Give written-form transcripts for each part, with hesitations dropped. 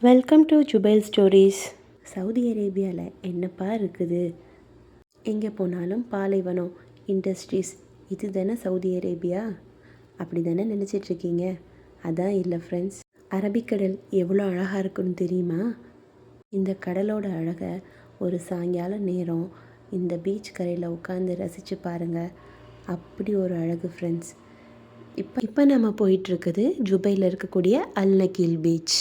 Welcome to Jubail stories. Saudi அரேபியாவில் என்னப்பா இருக்குது? எங்கே போனாலும் பாலைவனம், இண்டஸ்ட்ரீஸ், இது தானே சவுதி அரேபியா? அப்படி தானே நினச்சிட்ருக்கீங்க? அதான் இல்லை ஃப்ரெண்ட்ஸ். அரபிக்கடல் எவ்வளோ அழகாக இருக்குன்னு தெரியுமா? இந்த கடலோட அழகை ஒரு சாயங்கால நேரம் இந்த பீச் கரையில் உட்காந்து ரசித்து பாருங்கள். அப்படி ஒரு அழகு ஃப்ரெண்ட்ஸ். இப்போ நம்ம போயிட்டுருக்குது ஜுபையில் இருக்கக்கூடிய அல் நகீல் பீச்.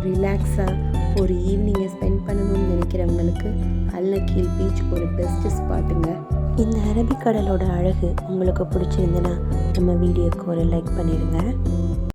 ரிலாக்ஸாக ஒரு ஈவினிங்கை ஸ்பெண்ட் பண்ணணும்னு நினைக்கிறவங்களுக்கு அல் நகீல் பீச் ஒரு பெஸ்ட் ஸ்பாட்டுங்க. இந்த அரபிக்கடலோட அழகு உங்களுக்கு பிடிச்சிருந்துன்னா நம்ம வீடியோக்கு ஒரு லைக் பண்ணிடுங்க.